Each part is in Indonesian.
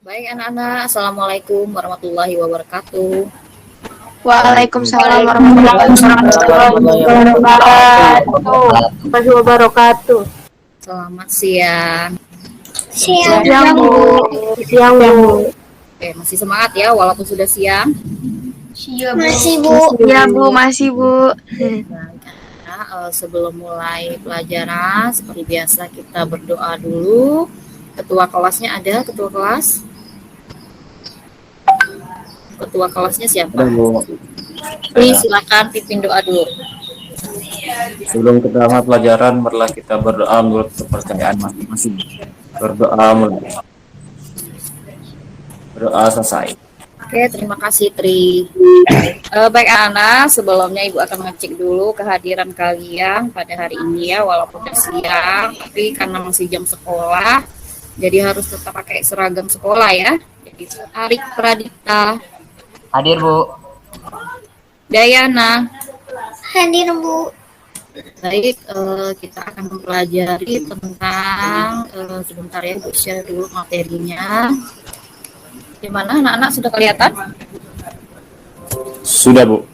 Baik anak-anak, Assalamualaikum warahmatullahi wabarakatuh. Waalaikumsalam Waalaikumsalam warahmatullahi warahmatullahi wabarakatuh. Selamat siang. Siang, Bu. Siang, Bu. Oke, masih semangat ya walaupun sudah siang. Masih, Bu. Ya, Bu, masih, Bu. Sebelum mulai pelajaran, seperti biasa kita berdoa dulu. Ketua kelasnya ada, ketua kelas? Ketua kelasnya siapa? Silakan pimpin doa dulu. Sebelum kita mulai pelajaran, marilah kita berdoa menurut kepercayaan masing-masing. Berdoa mulai. Berdoa selesai. Oke, terima kasih Tri. Baik anak, sebelumnya Ibu akan mengecek dulu kehadiran kalian pada hari ini ya, walaupun udah siang, tapi karena masih jam sekolah, jadi harus tetap pakai seragam sekolah ya. Jadi Arik Pradita. Hadir, Bu. Dayana. Hadir, Bu. Baik, kita akan mempelajari tentang sebentar ya, Bu share dulu materinya. Gimana anak-anak sudah kelihatan? Sudah, Bu.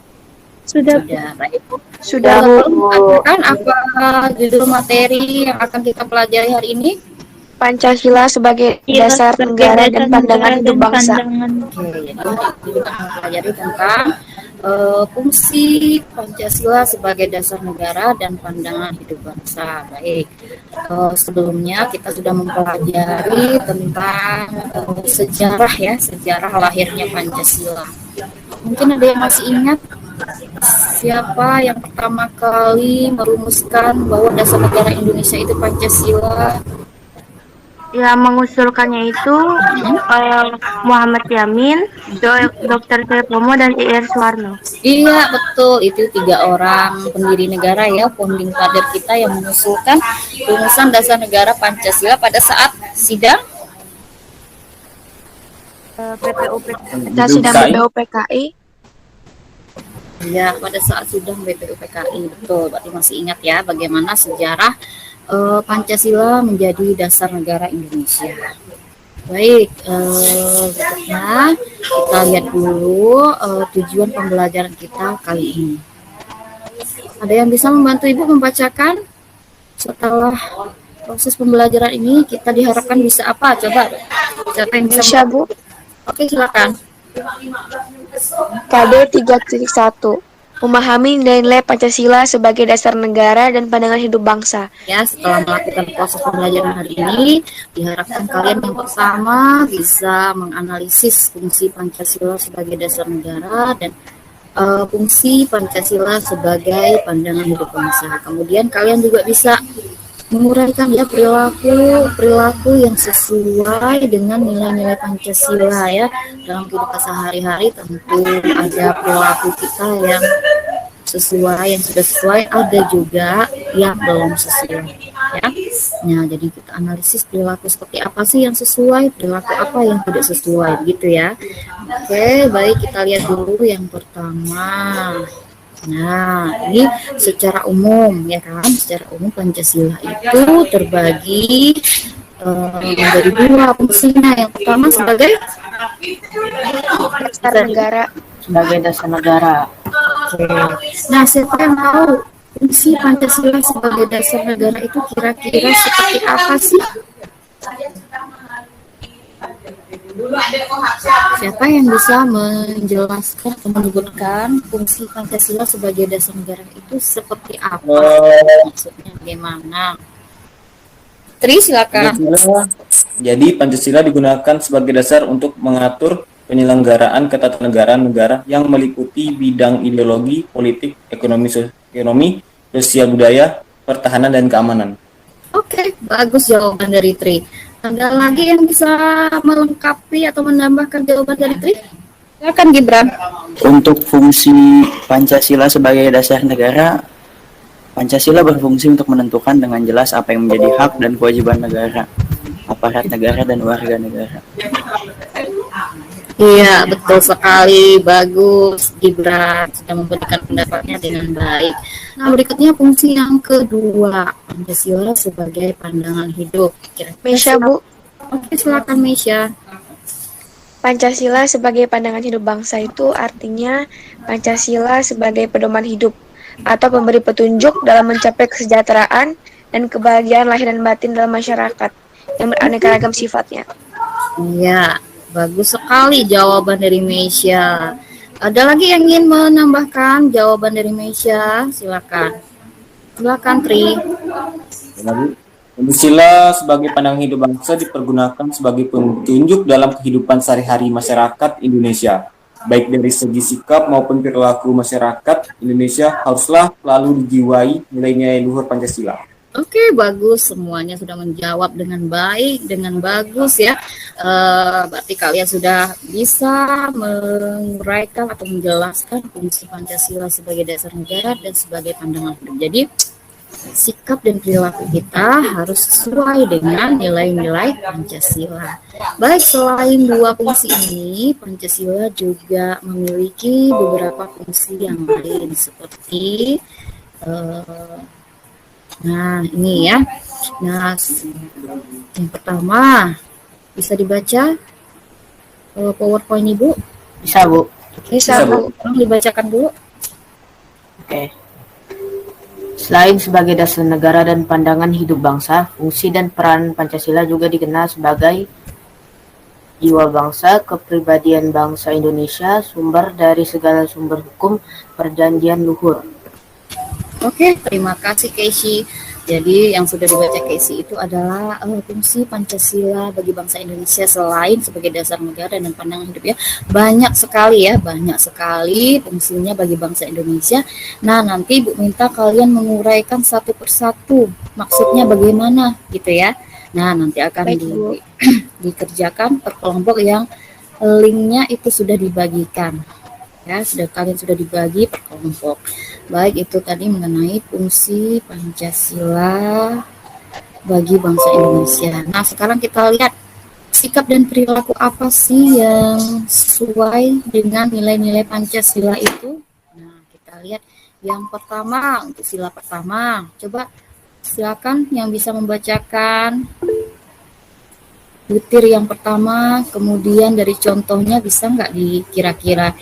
Sudah, baik. Sudah, Bu. Kan apa judul materi yang akan kita pelajari hari ini? Pancasila sebagai dasar negara dan pandangan hidup bangsa. Oke, jadi kita akan pelajari tentang fungsi Pancasila sebagai dasar negara dan pandangan hidup bangsa. Baik, sebelumnya kita sudah mempelajari tentang sejarah ya, sejarah lahirnya Pancasila. Mungkin ada yang masih ingat siapa yang pertama kali merumuskan bahwa dasar negara Indonesia itu Pancasila? Ya, mengusulkannya itu Muhammad Yamin, Dr. Sutomo, dan Ir Suwarno. Iya, betul. Itu 3 orang pendiri negara ya, founding father kita yang mengusulkan rumusan dasar negara Pancasila pada saat sidang Kita sidang BPUPKI. ya, pada saat sidang BPUPKI. Betul, berarti masih ingat ya bagaimana sejarah Pancasila menjadi dasar negara Indonesia. Baik, berikutnya kita lihat dulu tujuan pembelajaran kita kali ini. Ada yang bisa membantu Ibu membacakan setelah proses pembelajaran ini kita diharapkan bisa apa? Coba, siapa yang bisa? Bu. Oke, silakan. KD 3.1. Memahami nilai Pancasila sebagai dasar negara dan pandangan hidup bangsa. Ya, setelah melakukan proses pembelajaran hari ini, diharapkan kalian yang pertama bisa menganalisis fungsi Pancasila sebagai dasar negara dan fungsi Pancasila sebagai pandangan hidup bangsa. Kemudian kalian juga bisa menguraikan ya perilaku yang sesuai dengan nilai-nilai Pancasila ya. Dalam kehidupan sehari-hari tentu ada perilaku kita yang sesuai, yang sudah sesuai, ada juga yang belum sesuai ya. Nah, jadi kita analisis perilaku seperti apa sih yang sesuai, perilaku apa yang tidak sesuai gitu ya. Oke, baik, kita lihat dulu yang pertama. Nah, ini secara umum ya kan, secara umum Pancasila itu terbagi menjadi 2 fungsinya. Yang pertama sebagai Dasar negara. Sebagai dasar negara. Oke. Nah, siapa yang tahu fungsi Pancasila sebagai dasar negara itu kira-kira seperti apa sih? Siapa yang bisa menjelaskan atau menyebutkan fungsi Pancasila sebagai dasar negara itu seperti apa? Maksudnya bagaimana? Tri, silakan. Jadi Pancasila digunakan sebagai dasar untuk mengatur penyelenggaraan ketatanegaraan negara yang meliputi bidang ideologi, politik, ekonomi, sosial budaya, pertahanan, dan keamanan. Oke, bagus jawaban dari Tri. Ada lagi yang bisa melengkapi atau menambahkan jawaban dari Tri? Silakan Gibran. Untuk fungsi Pancasila sebagai dasar negara, Pancasila berfungsi untuk menentukan dengan jelas apa yang menjadi hak dan kewajiban negara, aparat negara, dan warga negara. Iya, betul sekali. Bagus, Gibran sudah memberikan pendapatnya dengan baik. Nah, berikutnya fungsi yang kedua, Pancasila sebagai pandangan hidup. Mesya, Bu. Oke, silakan Mesya. Pancasila sebagai pandangan hidup bangsa itu artinya Pancasila sebagai pedoman hidup atau pemberi petunjuk dalam mencapai kesejahteraan dan kebahagiaan lahir dan batin dalam masyarakat yang beraneka ragam sifatnya. Iya, bagus sekali jawaban dari Meisha. Ada lagi yang ingin menambahkan jawaban dari Meisha? Silakan. Silakan, Tri. Pancasila sebagai pandangan hidup bangsa dipergunakan sebagai petunjuk dalam kehidupan sehari-hari masyarakat Indonesia. Baik dari segi sikap maupun perilaku masyarakat Indonesia haruslah selalu dijiwai nilai-nilai luhur Pancasila. Oke, bagus. Semuanya sudah menjawab dengan baik, dengan bagus ya. Berarti kalian sudah bisa menguraikan atau menjelaskan fungsi Pancasila sebagai dasar negara dan sebagai pandangan hidup. Jadi, sikap dan perilaku kita harus sesuai dengan nilai-nilai Pancasila. Baik, selain dua fungsi ini, Pancasila juga memiliki beberapa fungsi yang lain seperti nah, ini ya. Nah, yang pertama bisa dibaca PowerPoint Ibu? Bisa, Bu. Bisa, Bu. Tolong dibacakan dulu. Oke. Selain sebagai dasar negara dan pandangan hidup bangsa, fungsi dan peran Pancasila juga dikenal sebagai jiwa bangsa, kepribadian bangsa Indonesia, sumber dari segala sumber hukum, perjanjian luhur. Oke, terima kasih Casey. Jadi yang sudah dibaca Casey itu adalah fungsi Pancasila bagi bangsa Indonesia selain sebagai dasar negara dan pandangan hidup ya. Banyak sekali fungsinya bagi bangsa Indonesia. Nah, nanti Ibu minta kalian menguraikan satu persatu. Maksudnya bagaimana gitu ya. Nah, nanti akan dikerjakan per kelompok yang linknya itu sudah dibagikan. Ya, kalian sudah dibagi per kelompok. Baik, itu tadi mengenai fungsi Pancasila bagi bangsa Indonesia. Nah, sekarang kita lihat sikap dan perilaku apa sih yang sesuai dengan nilai-nilai Pancasila itu. Nah, kita lihat yang pertama, untuk sila pertama. Coba silakan yang bisa membacakan butir yang pertama, kemudian dari contohnya bisa nggak kira-kira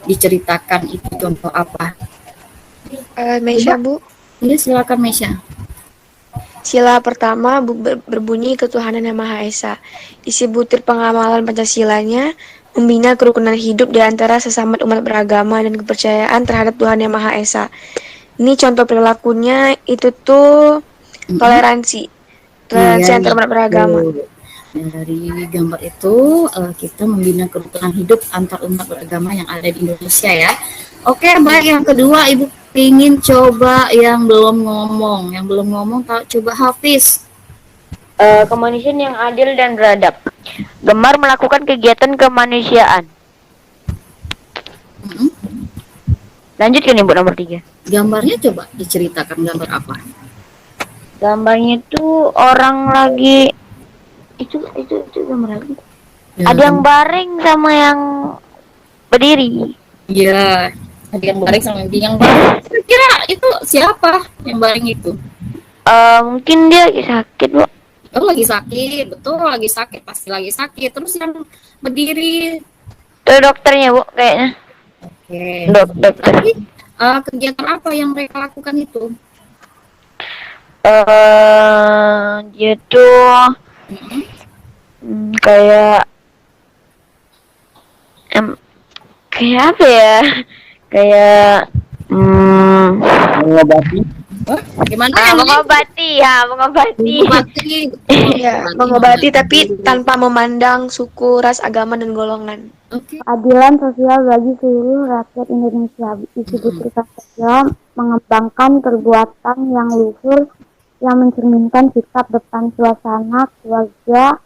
diceritakan itu contoh apa? Meisha, Bu. Iya, silakan Meisha. Sila pertama berbunyi ketuhanan yang Maha Esa. Isi butir pengamalan Pancasilanya membina kerukunan hidup di antara sesama umat beragama dan kepercayaan terhadap Tuhan yang Maha Esa. Ini contoh perilakunya itu tuh toleransi antar umat beragama. Dari gambar itu kita membina kerukunan hidup antar umat beragama yang ada di Indonesia ya. Oke, baik, yang kedua Ibu ingin coba yang belum ngomong. Yang belum ngomong coba Hafiz. Kemanusiaan yang adil dan beradab. Gemar melakukan kegiatan kemanusiaan. Lanjutkan Ibu nomor 3. Gambarnya coba diceritakan gambar apa? Gambarnya itu orang lagi itu gambar lagi. Ya. Ada yang baring sama yang berdiri. Iya, ada yang baring sama yang baring. Kira-kira itu siapa yang baring itu? Mungkin dia lagi sakit, Bu. Oh, lagi sakit, betul lagi sakit, pasti lagi sakit. Terus yang berdiri Itu dokternya, Bu, kayaknya. Oke. Dokter. Tapi kegiatan apa yang mereka lakukan itu? Dia tuh kayak kayak apa ya? Kayak Mengobati. Gimana? mengobati. Mengobati. Ya, mengobati tapi tanpa memandang suku, ras, agama, dan golongan. Oke. Keadilan sosial bagi seluruh rakyat Indonesia. Isi butir Pancasila mengembangkan perbuatan yang luhur yang mencerminkan sikap depan suasana keluarga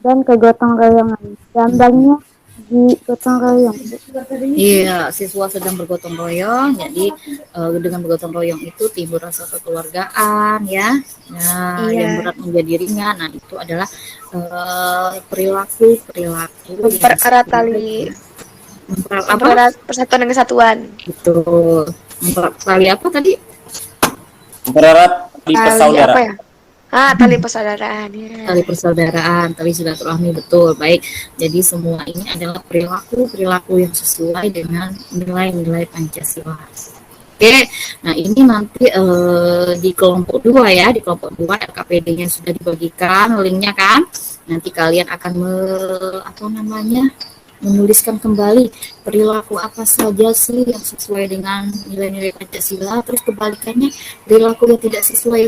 dan kegotong royongan. Gambarnya di gotong royong. Iya, siswa sedang bergotong royong. Jadi dengan bergotong royong itu timbul rasa kekeluargaan ya. Nah, yang berat menjadi ringan. Nah, itu adalah perilaku Mempererat tali, mempererat persatuan dan kesatuan. Betul. Mempererat tali apa tadi? Mempererat di Tali persaudara. apa ya? Tali persaudaraan ya. Tali persaudaraan, tali silaturahmi, betul. Baik, jadi semua ini adalah perilaku yang sesuai dengan nilai-nilai Pancasila. Oke, nah ini nanti di kelompok 2 ya, di kelompok 2 RKPD-nya sudah dibagikan linknya kan. Nanti kalian akan menuliskan kembali perilaku apa saja sih yang sesuai dengan nilai-nilai Pancasila, terus kebalikannya perilaku yang tidak sesuai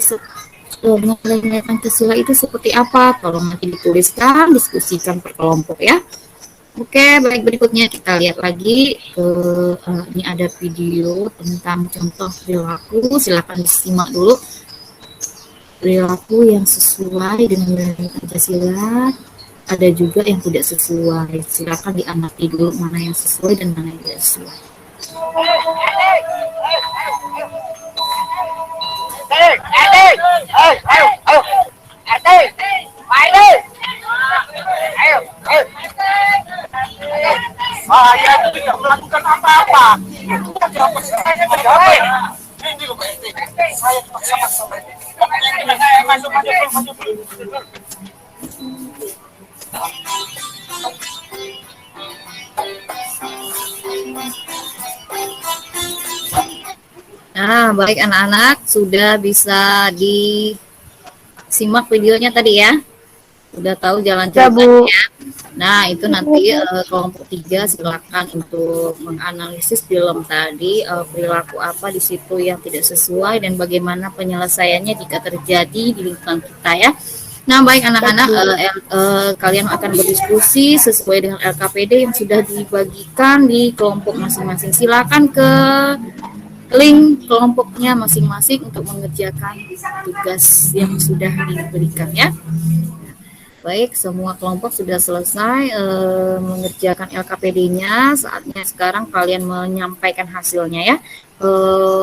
dengan nilai-nilai Pancasila itu seperti apa. Tolong nanti dituliskan, diskusikan per kelompok ya. Oke, baik, berikutnya kita lihat lagi ini ada video tentang contoh perilaku. Silakan disimak dulu. Perilaku yang sesuai dengan nilai Pancasila, ada juga yang tidak sesuai. Silakan diamati dulu mana yang sesuai dan mana yang tidak sesuai. Saya tidak melakukan apa-apa. Saya terpaksa masuk. Nah, baik anak-anak, sudah bisa disimak videonya tadi ya. Udah tahu jalan ceritanya. Nah, itu nanti kelompok 3 silakan untuk menganalisis film tadi, perilaku apa di situ yang tidak sesuai dan bagaimana penyelesaiannya jika terjadi di lingkungan kita ya. Nah, baik anak-anak, kalian akan berdiskusi sesuai dengan LKPD yang sudah dibagikan di kelompok masing-masing. Silakan ke link kelompoknya masing-masing untuk mengerjakan tugas yang sudah diberikan ya. Baik, semua kelompok sudah selesai mengerjakan LKPD-nya. Saatnya sekarang kalian menyampaikan hasilnya ya.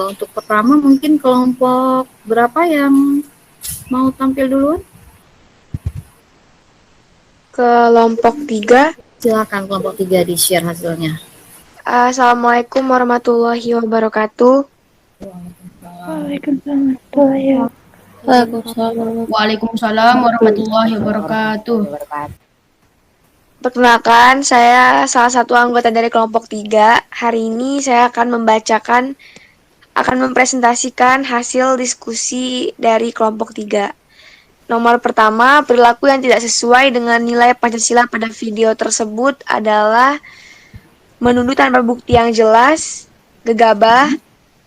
Untuk pertama mungkin kelompok berapa yang mau tampil duluan? Kelompok 3. Silakan kelompok 3 di-share hasilnya. Assalamualaikum warahmatullahi wabarakatuh. Waalaikumsalam warahmatullahi wabarakatuh. Perkenalkan, saya salah satu anggota dari kelompok 3. Hari ini saya akan mempresentasikan hasil diskusi dari kelompok 3. Nomor pertama, perilaku yang tidak sesuai dengan nilai Pancasila pada video tersebut adalah menuduh tanpa bukti yang jelas, gegabah,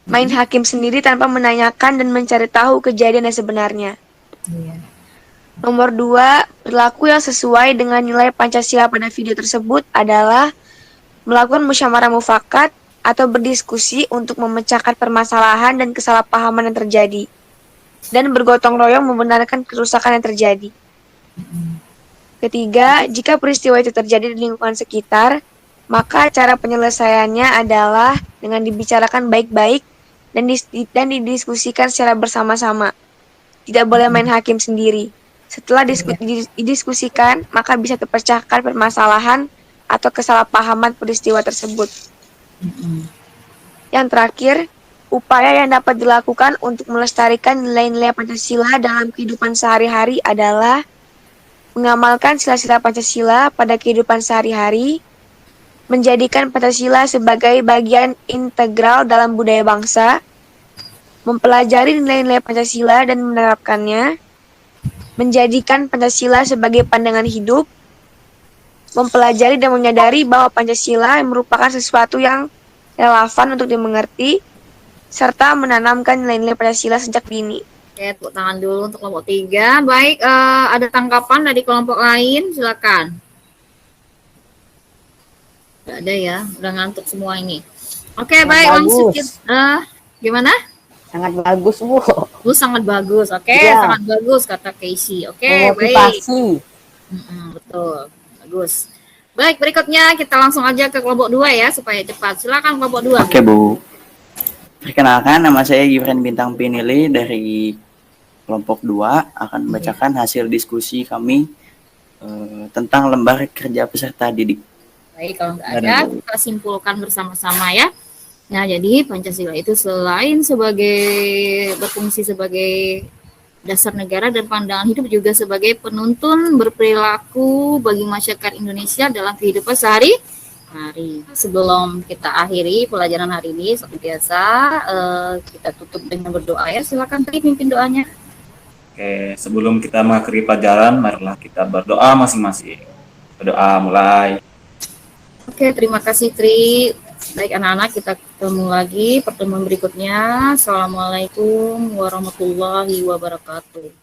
main hakim sendiri tanpa menanyakan dan mencari tahu kejadian yang sebenarnya. Nomor 2, perilaku yang sesuai dengan nilai Pancasila pada video tersebut adalah melakukan musyawarah mufakat atau berdiskusi untuk memecahkan permasalahan dan kesalahpahaman yang terjadi, dan bergotong royong membenarkan kerusakan yang terjadi. Ketiga, jika peristiwa itu terjadi di lingkungan sekitar, maka cara penyelesaiannya adalah dengan dibicarakan baik-baik dan didiskusikan secara bersama-sama. Tidak boleh main hakim sendiri. Setelah didiskusikan, maka bisa terpecahkan permasalahan atau kesalahpahaman peristiwa tersebut. Yang terakhir, upaya yang dapat dilakukan untuk melestarikan nilai-nilai Pancasila dalam kehidupan sehari-hari adalah mengamalkan sila-sila Pancasila pada kehidupan sehari-hari, menjadikan Pancasila sebagai bagian integral dalam budaya bangsa, mempelajari nilai-nilai Pancasila dan menerapkannya, menjadikan Pancasila sebagai pandangan hidup, mempelajari dan menyadari bahwa Pancasila merupakan sesuatu yang relevan untuk dimengerti, serta menanamkan nilai-nilai Pancasila sejak dini. Oke, tepuk tangan dulu untuk kelompok 3. Baik, ada tanggapan dari kelompok lain? Silakan. Tidak ada ya, udah ngantuk semua ini. Oke, baik, langsung kita. Gimana? Sangat bagus, Bu. Bu, sangat bagus. Oke, sangat bagus kata Casey. Oke, baik. Betul, bagus. Baik, berikutnya kita langsung aja ke kelompok 2 ya, supaya cepat. Silakan kelompok 2. Oke, Bu. Perkenalkan, nama saya Gibran Bintang Pinili dari kelompok 2 akan membacakan hasil diskusi kami tentang lembar kerja peserta didik. Baik, kalau nggak ada, kita simpulkan bersama-sama ya. Nah, jadi Pancasila itu selain berfungsi sebagai dasar negara dan pandangan hidup juga sebagai penuntun berperilaku bagi masyarakat Indonesia dalam kehidupan sehari-hari. Sebelum kita akhiri pelajaran hari ini, seperti biasa kita tutup dengan berdoa ya. Silakan Tri pimpin doanya. Oke, sebelum kita mengakhiri pelajaran, marilah kita berdoa masing-masing. Berdoa mulai. Oke, terima kasih Tri. Baik anak-anak, kita ketemu lagi pertemuan berikutnya. Assalamualaikum warahmatullahi wabarakatuh.